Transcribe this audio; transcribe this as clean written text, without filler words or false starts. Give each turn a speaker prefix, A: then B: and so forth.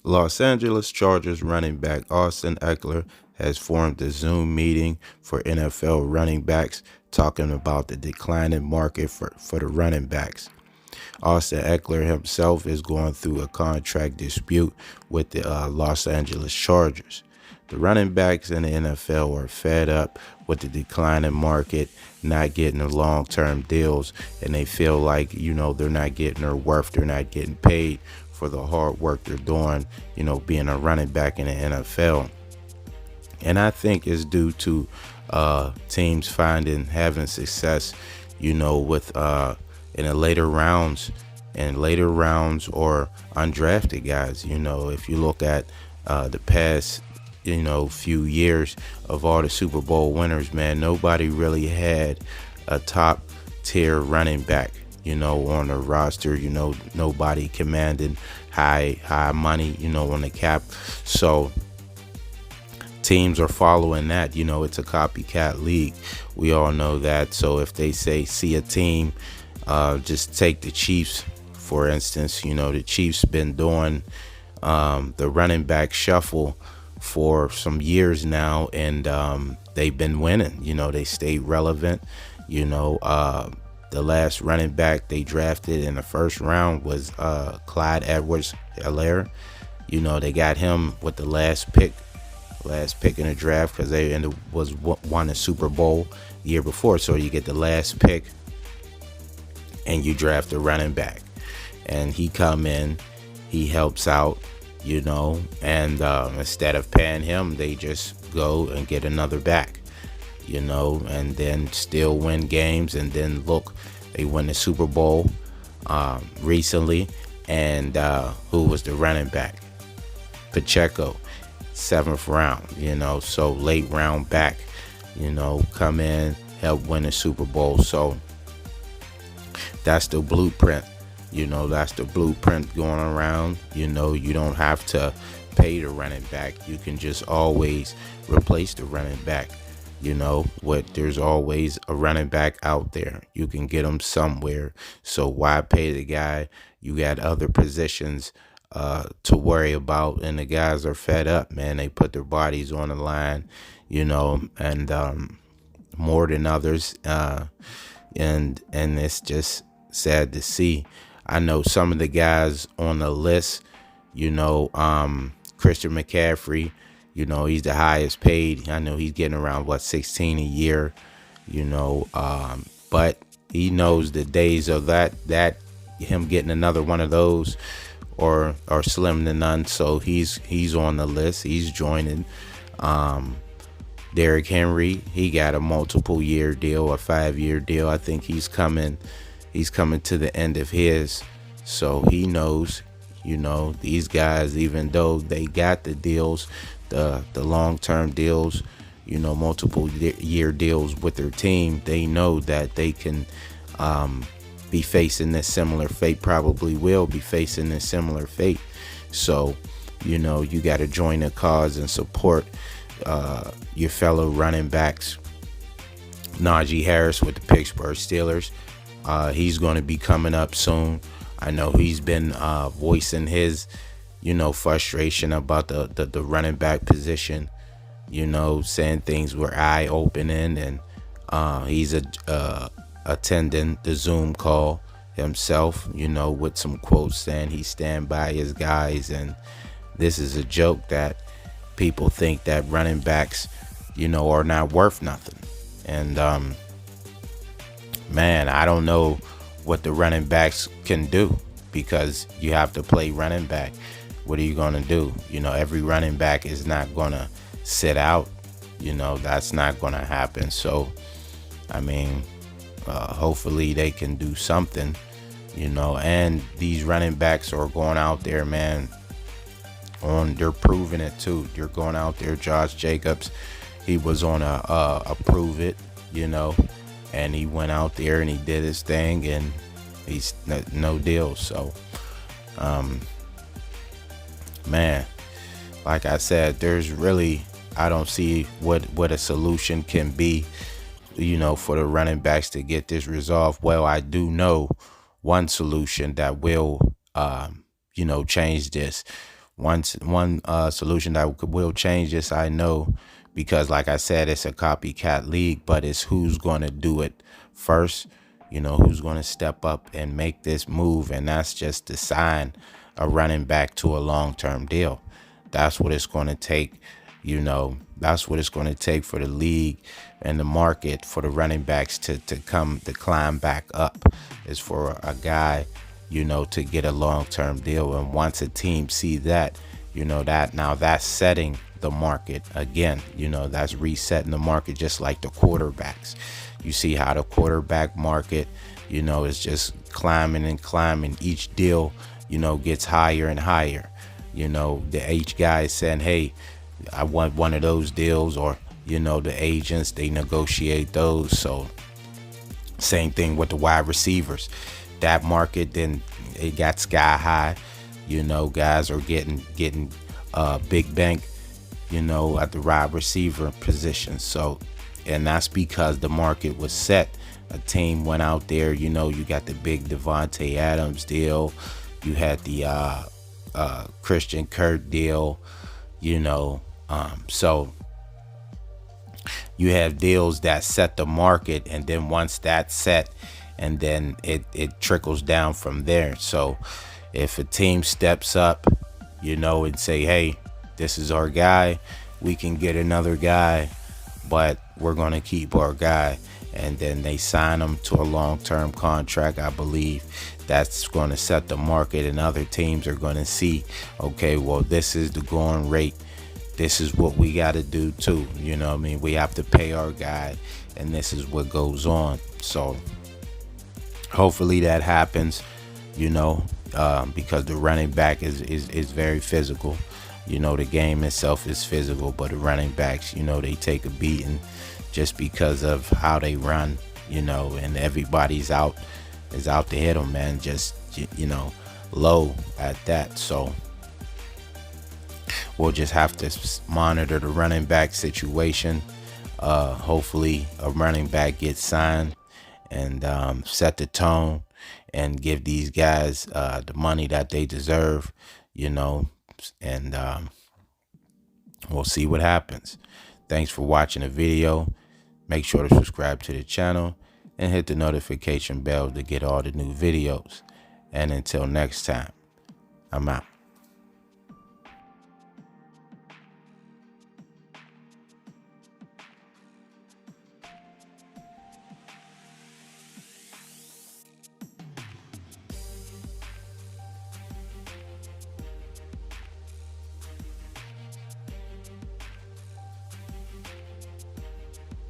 A: Los Angeles Chargers running back Austin Eckler has formed a Zoom meeting for NFL running backs, talking about the declining market for the running backs. Austin Eckler himself is going through a contract dispute with the Los Angeles Chargers. The running backs in the NFL are fed up with the declining market, not getting the long-term deals, and they feel like, they're not getting their worth, they're not getting paid for the hard work they're doing, being a running back in the NFL. And I think it's due to teams having success, with in the later rounds or undrafted guys. If you look at the past, few years of all the Super Bowl winners, man, nobody really had a top tier running back, on the roster. Nobody commanding high money, on the cap. So teams are following that. It's a copycat league. We all know that. So if they see a team, just take the Chiefs, for instance. The Chiefs been doing the running back shuffle for some years now, and they've been winning. They stayed relevant. The last running back they drafted in the first round was Clyde Edwards-Helaire. They got him with the last pick in the draft, because they won a Super Bowl the year before. So you get the last pick and you draft a running back, and he come in, he helps out, and instead of paying him, they just go and get another back, and then still win games. And then look, they won the Super Bowl recently, and who was the running back? Pacheco, 7th round, so late round back, come in, help win the Super Bowl. So that's the blueprint. That's the blueprint going around. You don't have to pay the running back. You can just always replace the running back. There's always a running back out there. You can get them somewhere. So why pay the guy? You got other positions to worry about, and the guys are fed up, man. They put their bodies on the line, and more than others, and it's just sad to see. I know some of the guys on the list, Christian McCaffrey, he's the highest paid. I know he's getting around 16 a year, but he knows the days of that him getting another one of those or slim to none. So he's on the list. He's joining. Derrick Henry, he got a multiple year deal, a 5-year deal. I think he's coming to the end of his. So he knows, these guys, even though they got the deals, the long-term deals, multiple year deals with their team, they know that they can be facing this similar fate, probably will be facing this similar fate. So, you got to join the cause and support your fellow running backs. Najee Harris with the Pittsburgh Steelers, he's going to be coming up soon. I know he's been voicing his, frustration about the running back position, saying things were eye-opening, and he's attending the Zoom call himself, with some quotes saying he stand by his guys. And this is a joke that people think that running backs, are not worth nothing. And man, I don't know what the running backs can do, because you have to play running back. What are you going to do? Every running back is not going to sit out. That's not going to happen. So, I mean, hopefully they can do something, and these running backs are going out there, man. They're proving it too. They're going out there. Josh Jacobs, he was on a prove it, and he went out there and he did his thing, and he's no deal. So, man, like I said, there's really, I don't see what a solution can be, for the running backs to get this resolved. Well, I do know one solution that will, change this. One solution that will change this, I know, because like I said, it's a copycat league, but it's who's going to do it first. Who's going to step up and make this move, and that's just to sign a running back to a long-term deal. That's what it's going to take. That's what it's going to take for the league and the market for the running backs to climb back up, is for a guy, to get a long-term deal. And once a team see that, that's setting the market again. That's resetting the market, just like the quarterbacks. You see how the quarterback market, is just climbing and climbing. Each deal, gets higher and higher. Each guy is saying, hey, I want one of those deals, or, the agents, they negotiate those. So same thing with the wide receivers. That market, then it got sky high. Guys are getting big bank, at the wide receiver position. So, and that's because the market was set. A team went out there, you got the big Devontae Adams deal. You had the Christian Kirk deal, so you have deals that set the market, and then once that's set, and then it trickles down from there. So if a team steps up, and say, hey, this is our guy, we can get another guy, but we're going to keep our guy, and then they sign him to a long-term contract, I believe that's going to set the market, and other teams are going to see, okay, well, this is the going rate. This is what we got to do too. We have to pay our guy, and this is what goes on. So hopefully that happens, because the running back is very physical. The game itself is physical, but the running backs, they take a beating just because of how they run, and everybody's out to hit them, man, just, low at that. So we'll just have to monitor the running back situation. Hopefully a running back gets signed and set the tone and give these guys the money that they deserve, and we'll see what happens. Thanks for watching the video. Make sure to subscribe to the channel and hit the notification bell to get all the new videos. And until next time, I'm out.